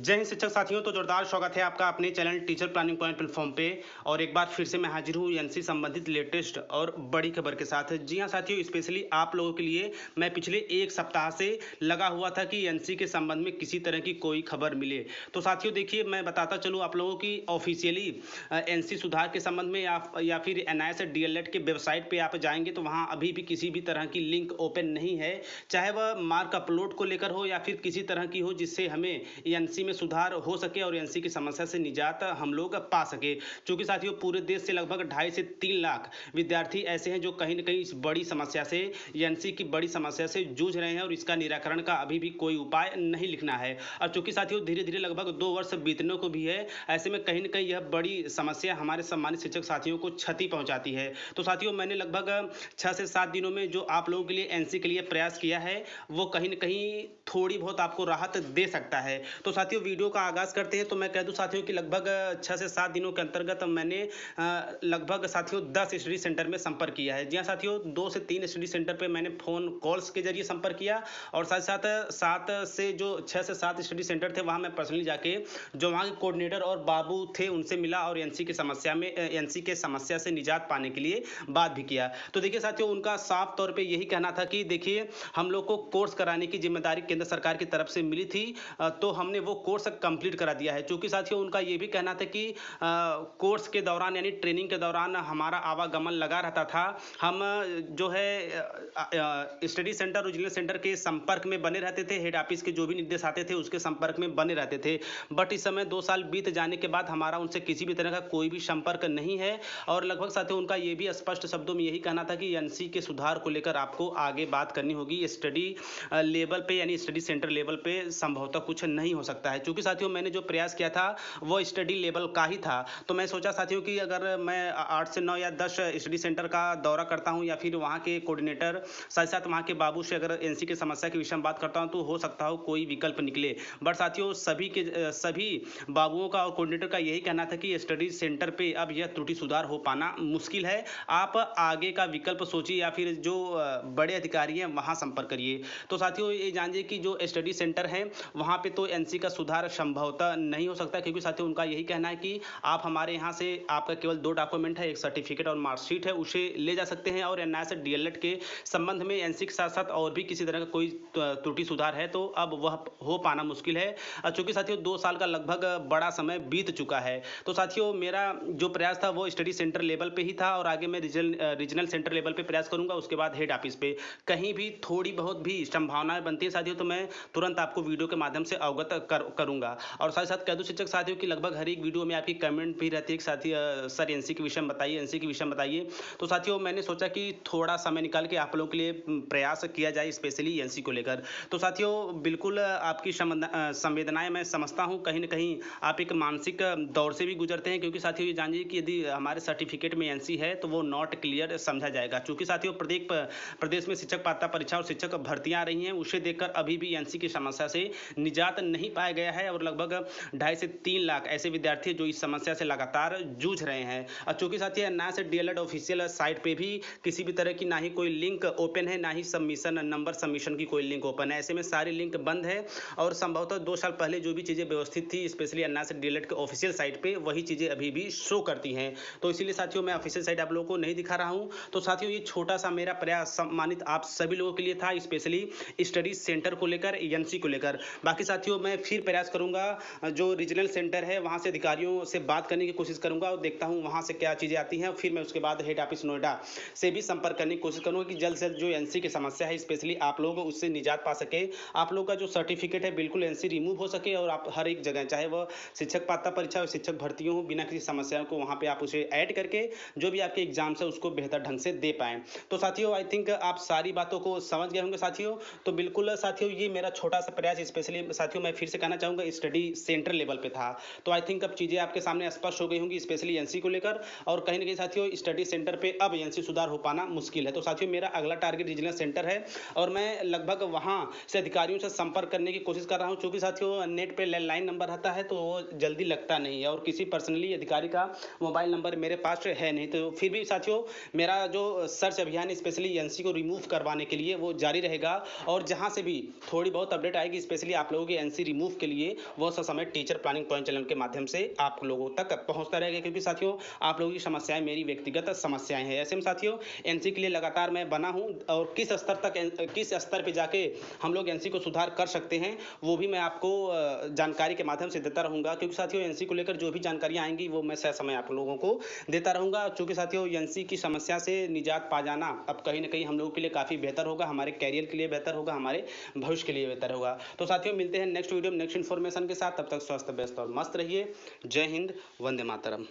जय हिंद शिक्षक साथियों। तो जोरदार स्वागत है आपका अपने channel teacher planning point platform पे। और एक बार फिर से मैं हाजिर हूँ एनसी संबंधित लेटेस्ट और बड़ी खबर के साथ। जी हाँ साथियों, स्पेशली आप लोगों के लिए मैं पिछले एक सप्ताह से लगा हुआ था कि एनसी के संबंध में किसी तरह की कोई खबर मिले। तो साथियों देखिए, मैं बताता चलूँ आप लोगों की ऑफिशियली एनसी सुधार के संबंध में या फिर एनआईएस डीएलएड के वेबसाइट पर आप जाएंगे तो वहाँ अभी भी किसी भी तरह की लिंक ओपन नहीं है, चाहे वह मार्क अपलोड को लेकर हो या फिर किसी तरह की हो जिससे हमें एनसी में सुधार हो सके और एनसी की समस्या से निजात हम लोग पा सके। क्योंकि साथियों पूरे देश से लगभग 2.5 से 3 लाख विद्यार्थी ऐसे हैं जो कहीं न कहीं इस बड़ी समस्या से, एनसी की बड़ी समस्या से जूझ रहे हैं और इसका निराकरण का अभी भी कोई उपाय नहीं लिखना है। और चूंकि साथियों धीरे धीरे लगभग 2 वर्ष बीतने को भी है, ऐसे में कहीं न कहीं यह बड़ी समस्या हमारे सम्मानित शिक्षक साथियों को क्षति पहुंचाती है। तो साथियों मैंने लगभग 6 से 7 दिनों में जो आप लोगों के लिए एनसी के लिए प्रयास किया है, वो कहीं न कहीं थोड़ी बहुत आपको राहत दे सकता है। तो साथियों वीडियो का आगाज़ करते हैं। तो मैं कह दूं साथियों कि लगभग 6 से 7 दिनों के अंतर्गत मैंने लगभग साथियों 10 स्टडी सेंटर में संपर्क किया है। जी हाँ साथियों, 2 से 3 स्टडी सेंटर पे मैंने फ़ोन कॉल्स के जरिए संपर्क किया और साथ साथ 7 से जो 6 से 7 स्टडी सेंटर थे वहाँ मैं पर्सनली जाके जो वहाँ के कोऑर्डिनेटर और बाबू थे उनसे मिला और एनसी की समस्या से निजात पाने के लिए बात भी किया। तो देखिए साथियों, उनका साफ तौर पर यही कहना था कि देखिए, हम लोग को कोर्स कराने की जिम्मेदारी केंद्र सरकार की तरफ से मिली थी, तो हमने वो कोर्स कंप्लीट करा दिया है। क्योंकि साथियों उनका ये भी कहना था कि कोर्स के दौरान यानी ट्रेनिंग के दौरान हमारा आवागमन लगा रहता था। हम जो है स्टडी सेंटर रीजनल सेंटर के संपर्क में बने रहते थे, हेड ऑफिस के जो भी निर्देश आते थे उसके संपर्क में बने रहते थे। बट इस समय 2 साल बीत जाने के बाद हमारा उनसे किसी भी तरह का कोई भी संपर्क नहीं है। और लगभग साथियों उनका ये भी स्पष्ट शब्दों में यही कहना था कि एनसी के सुधार को लेकर आपको आगे बात करनी होगी, स्टडी लेवल पे यानी स्टडी सेंटर लेवल पे संभवतः कुछ नहीं हो सकता है। क्योंकि साथियों मैंने जो प्रयास किया था वो स्टडी लेवल का ही था। तो मैं सोचा साथियों कि अगर मैं 8 से 9 या 10 स्टडी सेंटर का दौरा करता हूं या फिर वहां के कोऑर्डिनेटर साथ साथ वहां के बाबू से अगर एनसी की समस्या के विषय में बात करता हूं तो हो सकता हो कोई विकल्प निकले। बट साथियों सभी बाबुओं का और कोऑर्डिनेटर का यही कहना था कि स्टडी सेंटर पे अब यह त्रुटि सुधार हो पाना मुश्किल है। आप आगे का विकल्प सोचिए या फिर जो बड़े अधिकारी हैं वहां संपर्क करिए। तो साथियों ये जानिए कि जो स्टडी सेंटर है वहां पे तो एनसी का सुधार संभवतः नहीं हो सकता। क्योंकि साथियों उनका यही कहना है कि आप हमारे यहाँ से आपका केवल 2 डॉक्यूमेंट है, एक सर्टिफिकेट और मार्कशीट है, उसे ले जा सकते हैं। और एनआईएस डीएलएड के संबंध में एनसी के साथ साथ और भी किसी तरह का कोई त्रुटि सुधार है तो अब वह हो पाना मुश्किल है। चूंकि साथियों 2 साल का लगभग बड़ा समय बीत चुका है। तो साथियों मेरा जो प्रयास था वो स्टडी सेंटर लेवल पे ही था और आगे मैं रीजनल सेंटर लेवल पे प्रयास करूंगा, उसके बाद हेड ऑफिस पे। कहीं भी थोड़ी बहुत भी संभावनाएं बनती है साथियों तो मैं तुरंत आपको वीडियो के माध्यम से अवगत करूंगा। और साथ साथ कह दूं शिक्षक साथियों की लगभग हर एक वीडियो में आपकी कमेंट भी रहती है कि साथी सर एनसी के विषय में बताइए, एनसी के विषय में बताइए। तो साथियों मैंने सोचा कि थोड़ा समय निकाल के आप लोगों के लिए प्रयास किया जाए स्पेशली एनसी को लेकर। तो साथियों बिल्कुल आपकी संवेदनाएं मैं समझता हूं, कहीं ना कहीं आप एक मानसिक दौर से भी गुजरते हैं। क्योंकि साथियों ये जानिए कि यदि हमारे सर्टिफिकेट में एनसी है तो वो नॉट क्लियर समझा जाएगा। क्योंकि साथियों प्रदेश में शिक्षक पात्रता परीक्षा और शिक्षक भर्तियां आ रही हैं, उसे देखकर अभी भी एनसी की समस्या से निजात नहीं पाया गया है और लगभग 2.5 से 3 लाख ऐसे विद्यार्थी जो इस समस्या से लगातार जूझ रहे हैं। और चूंकि साथियों एनआईएस डीएलएड ऑफिशियल साइट पे भी किसी भी तरह की ना ही कोई लिंक ओपन है, ना ही सबमिशन की कोई लिंक ओपन है। ऐसे में सारी लिंक बंद है और संभवतः 2 साल पहले जो भी चीजें व्यवस्थित थी स्पेशली एनआईएस डीएलएड के ऑफिशियल साइट पे वही चीजें अभी भी शो करती हैं। तो इसीलिए साथियों मैं ऑफिशियल साइट आप लोगों को नहीं दिखा रहा हूं। तो साथियों ये छोटा सा मेरा प्रयास सम्मानित आप सभी लोगों के लिए था, स्पेशली स्टडी सेंटर को लेकर, एनसी को लेकर। बाकी साथियों मैं फिर प्रयास करूंगा, जो रीजनल सेंटर है वहां से अधिकारियों से बात करने की कोशिश करूंगा और देखता हूं वहां से क्या चीजें आती हैं। फिर मैं उसके बाद हेड ऑफिस नोएडा से भी संपर्क करने की कोशिश करूंगा कि जल्द से जल्द जो एनसी की समस्या है स्पेशली आप लोग उससे निजात पा सके। आप लोग का जो सर्टिफिकेट है बिल्कुल एनसी रिमूव हो सके और आप हर एक जगह, चाहे वह शिक्षक पात्रता परीक्षा और शिक्षक भर्तियों हो, बिना किसी समस्या को वहां पे आप उसे ऐड करके जो भी आपके एग्जाम है उसको बेहतर ढंग से दे पाए। तो साथियों आई थिंक आप सारी बातों को समझ गए होंगे साथियों। तो बिल्कुल साथियों ये मेरा छोटा सा प्रयास स्पेशली साथियों मैं फिर से कहना चाहूंगा स्टडी सेंटर लेवल पे था। तो आई थिंक अब चीजें आपके सामने स्पष्ट हो गई होंगी स्पेशली एनसी को लेकर। और कहीं ना कहीं साथियों स्टडी सेंटर पे अब एनसी सुधार हो पाना मुश्किल है। तो साथियों मेरा अगला टारगेट रीजनल सेंटर है और मैं लगभग वहां से अधिकारियों से संपर्क करने की कोशिश कर रहा हूं। क्योंकि साथियों नेट पे लैंडलाइन नंबर रहता है तो वो जल्दी लगता नहीं है और किसी पर्सनली अधिकारी का मोबाइल नंबर मेरे पास है नहीं। तो फिर भी साथियों मेरा जो सर्च अभियान स्पेशली एनसी को रिमूव करवाने के लिए वो जारी रहेगा और जहां से भी थोड़ी बहुत अपडेट आएगी स्पेशली आप लोगों की एनसी रिमूव के लिए, वो सब समय टीचर प्लानिंग पॉइंट चैनल के माध्यम से आप लोगों तक पहुंचता रहेगा। क्योंकि साथियों आप लोगों की समस्याएं मेरी व्यक्तिगत समस्याएं हैं। ऐसे में साथियों एनसी के लिए लगातार मैं बना हूं और किस स्तर पे जाके हम लोग एनसी को सुधार कर सकते हैं वो भी मैं आपको जानकारी के माध्यम से देता रहूंगा। क्योंकि साथियों एनसी को लेकर जो भी जानकारियां आएंगी वो मैं सह समय आप लोगों को देता रहूंगा। चूंकि साथियों एनसी की समस्या से निजात पा जाना अब कहीं ना कहीं हम लोगों के लिए काफ़ी बेहतर होगा, हमारे कैरियर के लिए बेहतर होगा, हमारे भविष्य के लिए बेहतर होगा। तो साथियों मिलते हैं नेक्स्ट वीडियो में नेक्स्ट इन्फॉर्मेशन के साथ। तब तक स्वस्थ व्यस्त और मस्त रहिए। जय हिंद, वंदे मातरम।